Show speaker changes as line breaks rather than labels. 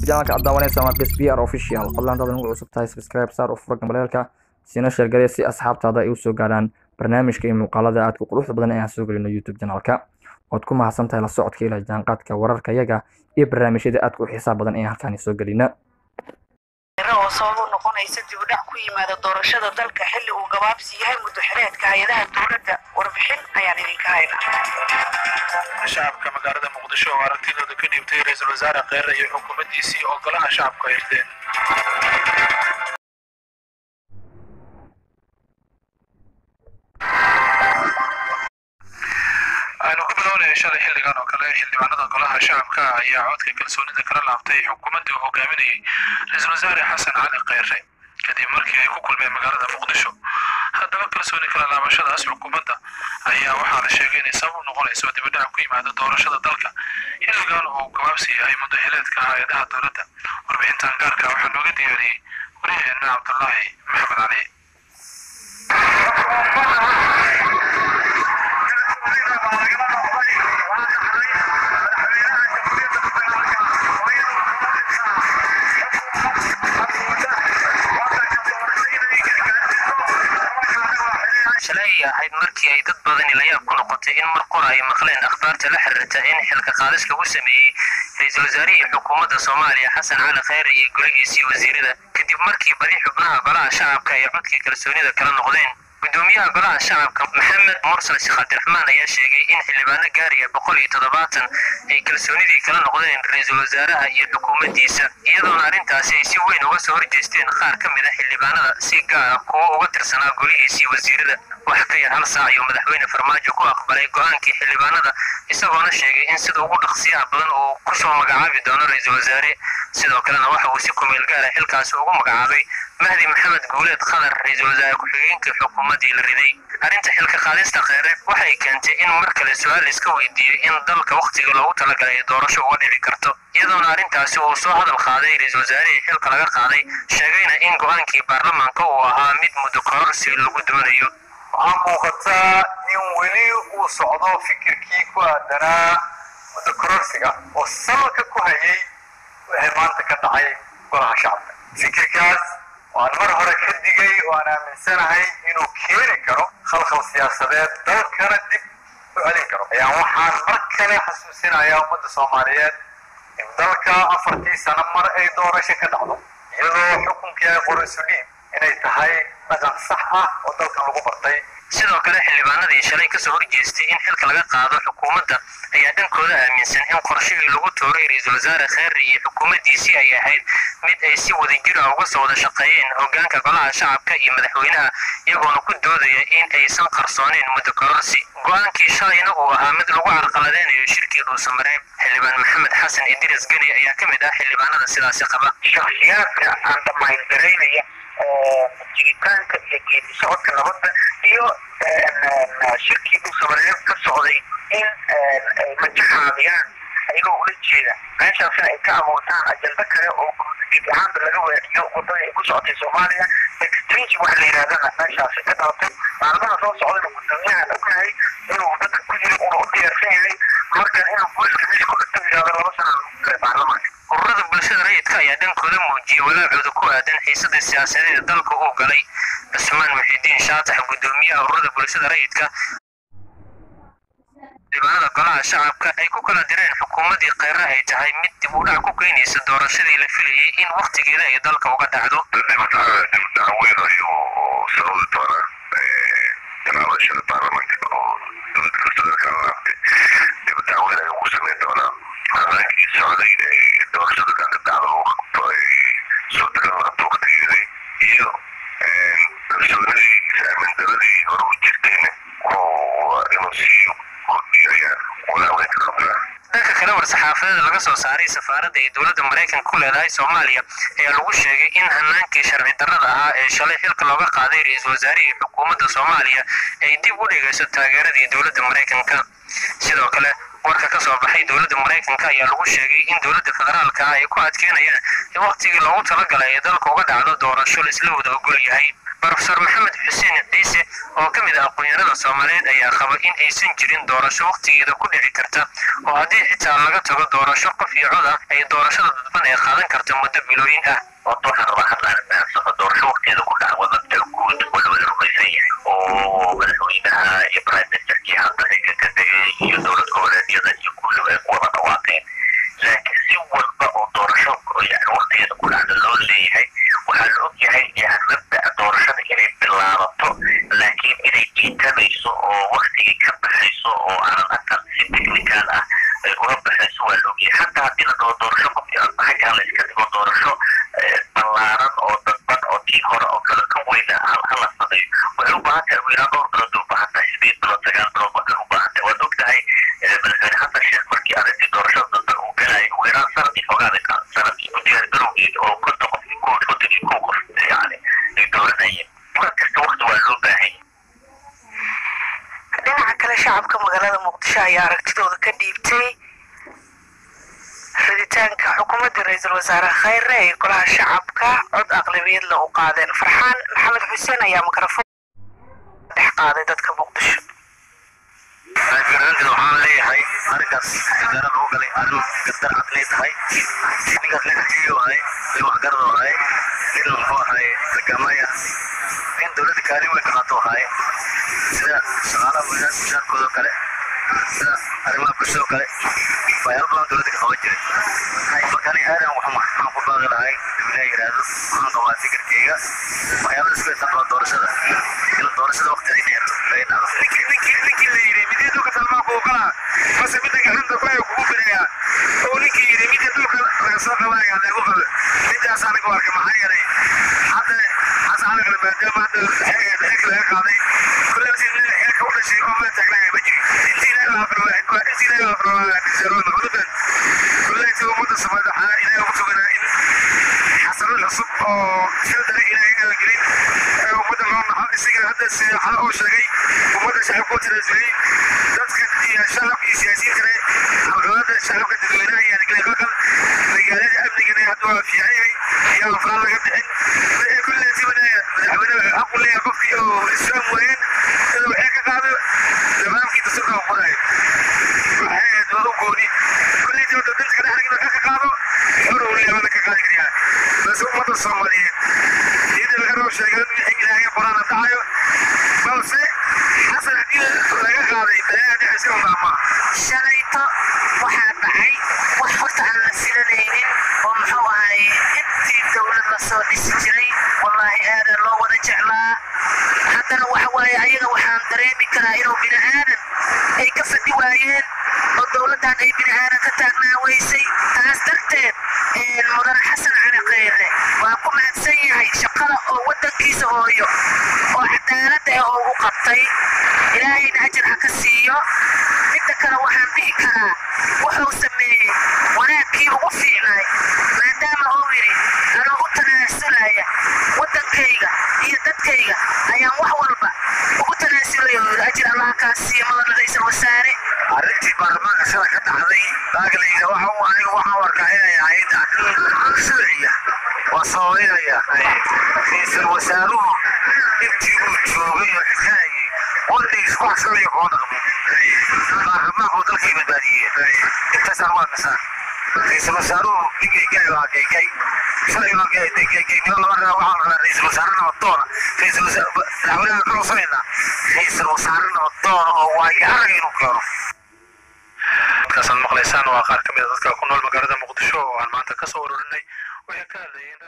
channelka aad daawanaysa waa SBR official qodlaan dad ugu cusub tahay subscribe saar oo furka balaalka sina share gareey si asxaabtaada ay u soo gaaraan barnaamijka iyo muuqaalada aad ku quruxda badan ee aan soo galino YouTube channelka ood ku mahadsantahay la socodka ila jaanqaadka wararka yaga iyo barnaamijyada aad ku xiisaha badan ee halkaan soo galina
oo soo noqonaysa dib u dhac ku yimaada doorashada dalka xilli uu gabaabsi yahay muddo xireedka hay'adaha dawladda warbixin ayaan idinka haynaa
shacabka magaalada muqdisho oo aragtidooda ka dhiibtay ra'iisul wasaare kheyr iyo xukuumaddiisii oo golaha shacabka ay hirdeen shalay xilligan oo kale xildhibaanada golaha shacabka ayaa codka kalsoonida kala laabtay xukuumadda uu hogaaminayay ra'iisul wasaare xasan cali kheyre kadib markii ay ku kulmeen magaalada muqdisho haddaba kalsooni kala laabashadaas xukuumadda ayaa waxaa la sheegay inay sabab u noqonayso dib u dhac ku yimaada doorashada dalka xilligan uu gabaabsi yahay muddo xileedka hay'adaha dowladda warbixintan gaarka waxaa nooga diyaariyey waryaheena cabdullaahi maxamed cali
shalay ahayd markii ay dad badani la yaab ku noqotay in mar qura ay maqleen akhbaarta la xiriirta in xilka qaadis lagu sameeyey ra'iisul wasaarihii xukuumadda Soomaaliya Xasan Cali Kheyre iyo golihiisii wasiirada kadib markii badi xubnaha golaha shacabka ay codkii kalsoonida kala noqdeen gudoomiyaha golaha shacabka Maxamed Mursal Sheekh Cabdiraxmaan ayaa sheegay in xildhibaano gaaraya 170 ay kalsoonidii kala noqdeen ra'iisul wasaaraha iyo xukuumaddiisa iyadoo arrintaasi ay si weyn uga soo horjeesteen qaar ka mid ah xildhibaanada si gaar ah kuwa uga tirsanaa golihiisii wasiirada wax ka yar hal saac ayuu madaxweyne Farmaajo ku aqbalay go'aankii xildhibaanada isagoona sheegay in sida ugu dhaqsiyaha badan uu ku soo magacaabi doono ra'iisul wasaare sidoo kalena waxa uu si kumeel gaar ah xilkaas ugu magacaabay Mahdi Maxamed Guuleed Khadar ra'iisul wasaare ku-xigeenka xukuumadda la riday arrinta xilka qaadista Kheyre waxay keentay in mar kale su'aal iska weydiiyay in dalka waqtiga loogu talagalay doorasho uga dhici karto iyadoona arrintaasi uu soo hadal qaaday ra'iisul wasaarihii xilka laga qaaday sheegayna in go'aankii baarlamaanka uu ahaa mid muddo kororsi lagu doonayo
waxaa muuqataa in weli uu socdo fikirkii ku aadanaa muddo kororsiga oo salka ku hayay wixii maanta ka dhacay golaha shacabka fikirkaas waan mar hore ka digay oo aan aaminsanahay inuu keeni karo khalkhal siyaasadeed dalkana dib u celin karo ayaan waxaan mar kale xasuusinayaa ummadda Soomaaliyeed in dalka 4 sano mar ay doorasho ka dhacdo iyadoo xukunkii ay qorayso inay tahay dhaqan sax ah oo dalkan lagu bartay
sidoo kale xildhibaanadii shalay ka soo horjeestay in xilka laga qaado xukuumadda ayaa dhankooda aaminsan in qorshihii lagu tooray ra'iisul wasaare Kheyre iyo xukuumaddiisii ay ahayd mid ay si wadajir ah uga soo wada shaqeeyeen hoggaanka golaha shacabka iyo madaxweynaha iyagoona ku doodaya in aysan qarsooneen muddo kororsi go'aankii shalayna uu ahaa mid lagu carqaladeynayo shirkii dhuusamareeb xildhibaan Maxamed Xasan Idris Gani ayaa ka mid ah xildhibaanada sidaasi qaba
shakhsiyaadka aan dhammaystiranaya jiritaanka iyo geedi socodka nabadda iyo shirkii dhuusamareeb ka socday in ay majaxaabiyaan ayagoo ula jeeda meeshaasna ay ka abuurtaan ajenda kale oo dib ahaanba laga weeciyo wadada ay ku socotay Soomaaliya extension waxa la yidhahdana meeshaasi ka dhalatay maalmaha soo socdana gudoomiyaha ogyahay inuu dadka ku jiro uu u diyaarsan yahay markan inuu booliska meesha ku dhigto yidhahdo 2 sano baarlamaanka
ururada bulshada rayidka ayaa dhankooda muujiyay walaacooda ku aadan xiisada siyaasadeed dalka uu galay Cusmaan Muxidiin Shaatax gudoomiyaha ururada bulshada rayidka xildhibaanada golaha shacabka ay ku kala direen xukuumaddii Kheyre ay tahay mid dib u dhac ku keenaysa doorashadii la filayay in waqtigeeda ay dalka uga dhacdo dhanka kale war-saxaafadeed laga soo saaray safaaradda ay dowladda Mareykanka ku leedahay Soomaaliya ayaa lagu sheegay in hanaankii sharci darrada ahaa ee shalay xilka looga qaaday ra'iisul wasaarihii xukuumadda Soomaaliya ay dib u dhigayso taageeradii dowladda Mareykanka sidoo kale warka ka soo baxay dowladda Mareykanka ayaa lagu sheegay in dowladda federaalka ay ku adkeynayaan in waqtigii loogu talagalay ay dalka uga dhacdo doorasho la isla wada ogol yahay Professor Maxamed Xuseen Ciise oo ka mid ah aqoonyahanada Soomaaliyeed ayaa qaba in aysan jirin doorasho waqtigeeda ku dhici karta oo haddii xitaa laga tago doorasho qof iyo cod ah ay doorashada dadban ay qaadan karto muddo bilooyin ah.
waxaan rabaa hadlaan doorasho waqtigeeda ku dhaca waddanka guud wala wada rumaysan yahay oo madaxweynaha iyo prime ministerkii hadda xilka ka tegay iyo dowlad goboleedyada iyo kulli ay ku wada dhawaaqeen laakiin si walba oo doorasho yani waqtigeeda ku dhacda loo leeyahay waxaa la og yahay yani mabda'a doorashada inay bilaabato laakiin inay jiitamayso oo waqtigii ka baxayso oo aanan aqal si technical ah ay uga baxayso waa la og yahay hataa haddii la dhaho doorasho qofkii arbaxakaa la iska dhigo doorasho ballaaran oo dadban oo tii hore oo kale ka weyna hala sameeyo waxay u baahan tahay wiilaa dhowr bilood u baahan tahay 8 bilood 9 bilood waxay u baahan tahay waad og tahay madaxweyne xasan sheekh markii arrintii doorashada dadban uu galayay weeraan sanadii fogaaday sanadkii ku diyaar garowgeeda oo konton qof kow qof yani ay dooranayeen mar kasta waqti waa loo baahan yahay.
dhinaca kale shacabka magaalada muqdisho ayaa aragtidooda ka dhiibtay riditaanka xukuumadda ra-iisul wasaare khayre ee golaha shacabka cod aqlabiyad la u qaadeen. Farxaan Maxamed Xuseen ayaa mikrafoon dhex qaaday dadka muqdisho.
waxaan leeyahay arrinkaas gaara lagu galay arrin gardar cadnay tahay ninkaas lexajiyo ahay in waxgarado ahay in muxuu ahay dagamaya in dowladda kaalin weyn ka qaato ahay sida shaqaalaha mushaarkooda kale sida arrimaha bulshada kale waxyaalo badan dowladda ka qaban jiray marka ani aadan waxaan ku baaqi lahay ilaahay yiraahdo waxaan qabaa fikirkeyga waxyaalo isku haysan doorashada in doorashada waqti ay dheer ay dhacdo ninkii la yidhi midii dhulka talmaa kuu qalaa mase midda gacanta ku ay kugu birayaa oo ninkii yidhi midii dhulka laga soo qabaaya lagu qabo midaas anigu arkay maxaa yeelay hadda xasan cali maadaama hadda xilka laga qaaday kulleyba si xilka u dhashay oo ma taagnaya ma jiri intii ilaahay كلية ومدة صفات حالة إلهي ومتوقنا إن حسن الحصب شلدر إلهي قليل ومدة الرون إسيقنا هذا السياحة أو شغي ومدة شعب قوتي رزولي ذاتك شعب سياسي كري الغلاد شعب كتدويناه يعني قليل رقم رجالات أمني قليل هدوها في عيهي يا أفراد لك بحن كلية تيوانا أقول لي أقفكي أو إسلام وين إذا بحيك قادر لبامكي تسرقه وقرأي وحيد وضوكوني كل يوم تدلت كده حركة كذا قارو حلو اللي هذا كذا كذا بس هم ما تصمدين إذا بقروا شغلات من حين هاي قرآن تعايو بس حسن عديل لقى قاضي ده حسين وضعما
shalayto waxaa dhacay wax horta aan la filanaynin oo muxuu ahay intii dowlad la soo dhisi jiray wallaahi aadan loo wada jeclaa haddana waxa waaye ayaga waxaan dareemi karaa inuu bini aadan ay ka fadhi waayeen oo dowladdan ay bini aadan ka taagnaa weysay taas darteed mudane xasan cali khayre waa ku mahadsan yahay shaqada oo waddankiisa hooyo oo cadaaladda oo ugu qabtay ilaahayna ajar ha ka siiyo midda kale waxaan dhihi karaa wuxuu sameeyey wanaagkii ugu fiicnaay maadaama uu yidhi anoo u tanaasulaya waddankayga iyo dadkayga ayaan wax walba ugu tanaasulaya oo yidhi ajir allah kaa siiyo mudane ra-iisul wasaare
arrintii baarlamaanka shala ka dhacday baaglayda waxaan warkaa inay ahayd arrin sharciya waa sababeynaya ra-iisul wasaaruhu intii uu joogay oo xilkaayay wardhiis wax sharciya kuma dhaqmo baarlamaanku dalkii badbaadiyey intaasaan waa misaan ra-iisul wasaaruhu ninkay waa kaykay sharciga kaykay milo laba raa waxaa la rabaa ra-iisul wasaare nabadoona madaxweynaha ka codsanayna ra-iisul wasaare nabadoona oo waayo arag inuu keeno
markaasaan maqlaysaan waa qaar ka mid a dadka ku nool magaalada muqdisho oo aan maanta ka soo ururinay waxay ka hadlayeen